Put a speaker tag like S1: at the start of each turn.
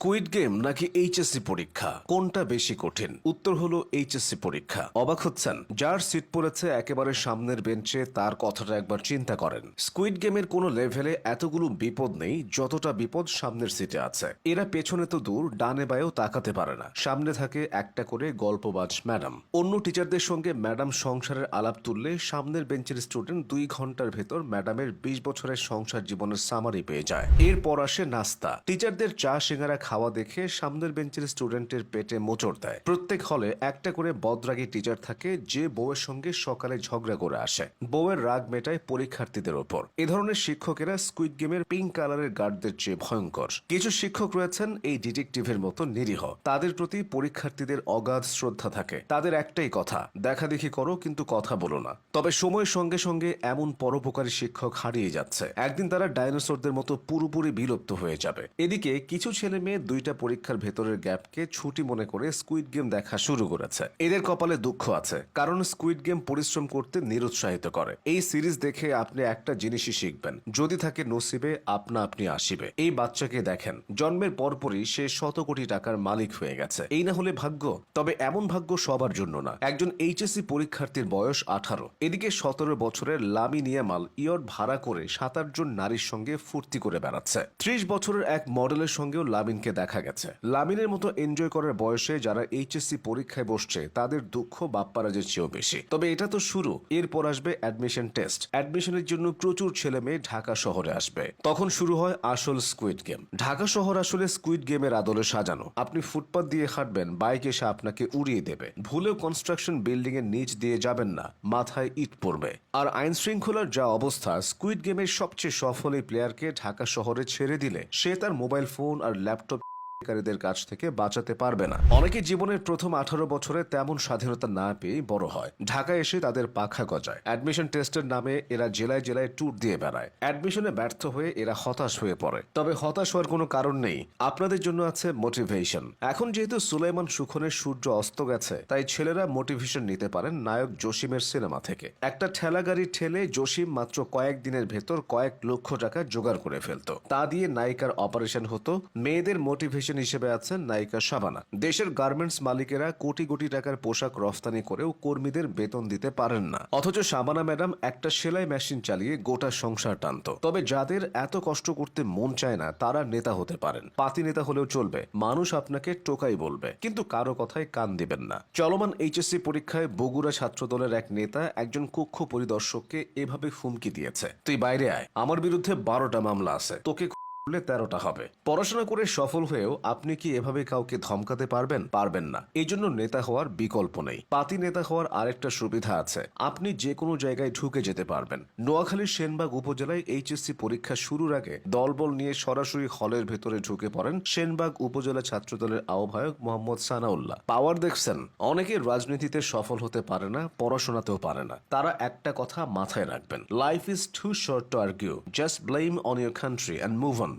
S1: Squid game নাকি HSC পরীক্ষা কোনটা বেশি কঠিন? উত্তর হলো এইচএসসি পরীক্ষা। অবাক হচ্ছেন? যার সিট পড়েছে একেবারে সামনের বেঞ্চে তার কথাটা একবার চিন্তা করেন। স্কুইড গেমের কোনো লেভেলে এতগুলো বিপদ নেই যতটা বিপদ সামনের সিটে আছে। এরা পেছনে তো দূর, ডানে বায়েও তাকাতে পারে না। সামনে থাকে একটা করে গল্পবাজ ম্যাডাম। অন্য টিচারদের সঙ্গে ম্যাডাম সংসারের আলাপ তুললে সামনের বেঞ্চের স্টুডেন্ট 2 ঘন্টার ভেতর ম্যাডামের 20 বছরের সংসার জীবনের সামারি পেয়ে যায়। এরপর আসে নাস্তা। টিচারদের চা সিঙ্গারা খাওয়া দেখে সামনের বেঞ্চের স্টুডেন্টের পেটে মোচড় দেয়। প্রত্যেক হলে একটা করে বদরাগী টিচার থাকে যে বউয়ের সঙ্গে সকালে ঝগড়া করে আসে। বউয়ের রাগ মেটায় পরীক্ষার্থীদের ওপর। এ ধরনের শিক্ষকেরা স্কুইড গেমের পিঙ্ক কালারের গার্ডদের চেয়ে ভয়ঙ্কর। কিছু শিক্ষক রয়েছেন এই ডিটেকটিভের মতো নিরীহ। তাদের প্রতি পরীক্ষার্থীদের অগাধ শ্রদ্ধা থাকে। তাদের একটাই কথা, দেখা দেখি করো কিন্তু কথা বলো না। তবে সময়ের সঙ্গে সঙ্গে এমন পরোপকারী শিক্ষক হারিয়ে যাচ্ছে। একদিন তারা ডাইনোসরদের মতো পুরোপুরি বিলুপ্ত হয়ে যাবে। এদিকে কিছু ছেলে মেয়ে 2টা পরীক্ষার ভেতরের গ্যাপকে ছুটি মনে করে স্কুইড গেম দেখা শুরু করেছে। এদের কপালে দুঃখ আছে, কারণ স্কুইড গেম পরিশ্রম করতে নিরুৎসাহিত করে। এই সিরিজ দেখে আপনি একটা জিনিসই শিখবেন, যদি থাকে নসিবে আপনা আপনি আসিবে। এই বাচ্চাকে দেখেন, জন্মের পরপরই সে 100 কোটি টাকার মালিক হয়ে গেছে। এই না হলে ভাগ্য? তবে এমন ভাগ্য সবার জন্য না। একজন এইচএসসি পরীক্ষার্থীর বয়স 18। এদিকে 17 বছরের লামিন ইয়ামাল ইয়ট ভাড়া করে 7-8 জন নারীর সঙ্গে ফুর্তি করে বেড়াচ্ছে। 30 বছরের এক মডেলের সঙ্গেও লামিনকে দেখা গেছে। লামিনের মতো এনজয় করার বয়সে যারা এইচএসসি পরীক্ষায় বসছে তাদের দুঃখ বাপ্পারাজের চেয়েও বেশি। তবে এটা তো শুরু, এরপর আসবে অ্যাডমিশন টেস্ট। অ্যাডমিশনের জন্য প্রচুর ছেলে মেয়ে ঢাকা শহরে আসবে। তখন শুরু হয় আসল স্কুইড গেম। ঢাকা শহর আসলে স্কুইড গেমের আদলে সাজানো। আপনি ফুটপাথ দিয়ে হাঁটবেন, বাইক এসে আপনাকে উড়িয়ে দেবে। ভুলেও কনস্ট্রাকশন বিল্ডিং এর নিচ দিয়ে যাবেন না, মাথায় ইট পড়বে। আর আইন শৃঙ্খলার যা অবস্থা, স্কুইড গেমের সবচেয়ে সফল এই প্লেয়ারকে ঢাকা শহরে ছেড়ে দিলে সে তার মোবাইল ফোন আর ল্যাপটপ কারীদের কাছ থেকে বাঁচাতে পারবে না। অনেকে জীবনের প্রথম 18 বছরে তেমন স্বাধীনতা না পেয়ে বড় হয়। ঢাকায় এসে তাদের পাখা গজায়। অ্যাডমিশন টেস্টের নামে এরা জেলায় জেলায় ট্যুর দিয়ে বেড়ায়। অ্যাডমিশনে ব্যর্থ হয়ে এরা হতাশ হয়ে পড়ে। তবে হতাশ হওয়ার কোনো কারণ নেই, আপনাদের জন্য আছে মোটিভেশন। এখন যেহেতু সুলাইমান সুখনের সূর্য অস্ত গেছে, তাই ছেলেরা মোটিভেশন নিতে পারেন নায়ক জসিমের সিনেমা থেকে। একটা ঠেলা গাড়ি ঠেলে জসিম মাত্র কয়েক দিনের ভেতর কয়েক লক্ষ টাকা জোগাড় করে ফেলতো। তা দিয়ে নায়িকার অপারেশন হতো। মেয়েদের মোটিভেশন হিসেবে আছেন নায়িকা শাবানা। দেশের গার্মেন্টস মালিকেরা কোটি কোটি টাকার পোশাক রফতানি করেও কর্মীদের বেতন দিতে পারেন না, অথচ শাবানা ম্যাডাম একটা সেলাই মেশিন চালিয়ে গোটা সংসার টানত। তবে যাদের এত কষ্ট করতে মন চায় না তারা নেতা হতে পারেন। পাতি নেতা হলেও চলবে, মানুষ আপনাকে টোকাই বলবে, কিন্তু কারো কথায় কান দিবেন না। চলমান এইচএসসি পরীক্ষায় বগুড়া ছাত্রদলের এক নেতা একজন কক্ষ পরিদর্শককে এভাবে হুমকি দিয়েছে, তুই বাইরে আয়, আমার বিরুদ্ধে 12টা মামলা আছে, তোকে 13টা হবে। পড়াশোনা করে সফল হয়েও আপনি কি এভাবে কাউকে ধমকাতে পারবেন? পারবেন না। এই জন্য নেতা হওয়ার বিকল্প নেই। পাতি নেতা হওয়ার আরেকটা সুবিধা আছে, আপনি যে কোনো জায়গায় ঢুকে যেতে পারবেন। নোয়াখালীর সেনবাগ উপজেলায় এইচএসসি পরীক্ষা শুরুর আগে দলবল নিয়ে সরাসরি হলের ভেতরে ঢুকে পড়েন সেনবাগ উপজেলা ছাত্রদলের আহ্বায়ক মোহাম্মদ সানাউল্লাহ। পাওয়ার দেখছেন? অনেকে রাজনীতিতে সফল হতে পারে না, পড়াশোনাতেও পারে না। তারা একটা কথা মাথায় রাখবেন, life is too short to argue, just blame on your country and move on.